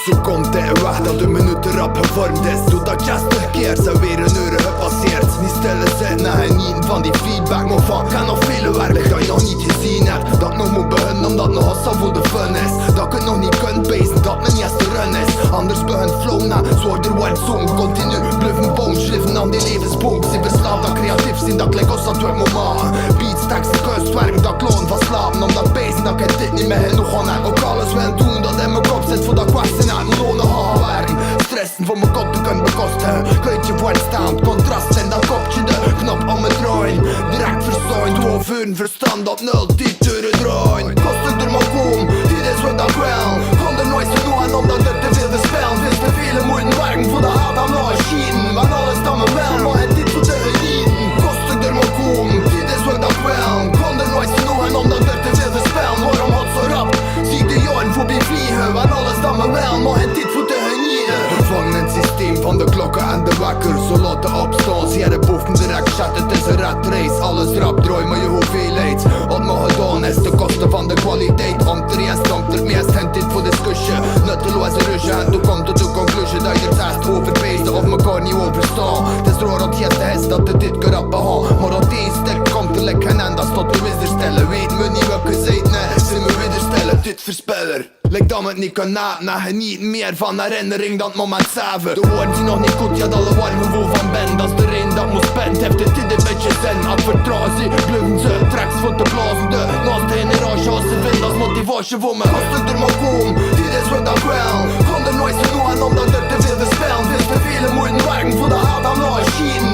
Så komt det weg dat de minuten rap gevormd is. Doordat je terugkeert zijn weer een uur gepasseerd. Niet stille zitten en genieten van die feedback. Maar van kan nog veel werk dat je nog niet gezien hebt. Dat nog moet beginnen omdat nog hassa voor de fun is. Dat ik het nog niet kunt bezen dat mijn eerste run is. Anders begint flow na zwaarder wordt song. Continu blijven bounce, leven aan die levensboom. Ze verslaafd dat creatief zijn, dat lijkt ons dat we moet maken. Beats, teksten, kunstwerk, dat kloon van slapen. Omdat bezen dat ik dit niet meer genoeg aan heb. Ook alles wil doen dat in mijn kop zit voordat ik wacht en uit mijn lonen gaan werken. Stressen voor mijn kop te kunnen bekosten. Kleedje voor het staan, contrast en dat kopje de knop aan me draaien. Direct verstoord, hoofdvuren verstand op 0, 10 uren draaien. Kost het er maar kom, dit is wat ik wil. Kon er nooit zo doen omdat er te veel verspeld. Veel te veel moeten werken voor de haat aan de machine. Want alles dan me wel, maar het dit voor te genieten. Kost het er maar kom, dit is wat ik wil. Kon er nooit zo doen omdat er te veel verspeld. Waarom had zo rap, zie ik de jaren voorbij vliegen. Want alles dan me wel, maar het dit voor te genieten. Vervangen het systeem van de klokken en de wekker. Zo laten opstaan, zie je de boven direct chat. Het is een red race, alles rap draai maar je hoeveelheid. Wat me gedaan is de kosten van de kwaliteit. Om te eerst, om ter meest hent dit voor discussie. Nutteloze rusje en toen komt tot de conclusie dat je er test overbeesten of mekaar niet overstaan. Het is raar dat je is dat het dit kan behaan. Maar op deze stuk komt er lekker en dat tot de wisselstellen. Weet me niet welke zijt, nee, ze me wederstellen. Dit verspeller. Lijkt dat me het niet kan na genieten meer van herinnering dan het moment zelf. De woorden zien nog niet goed, ja dat alle warm gevoel van ben. Dat is de reden dat moet spend, heeft het dit een beetje zin. Als vertrouwen blijven ze tracks voor te blazen. De naaste generatie als ze vinden als motivatie voor me. Kost het er maar kom, dit is wat ik wil. Kon er nooit zo doen omdat er te veel verspeld. Veel te veel moeten werken voor de haat aan de machine.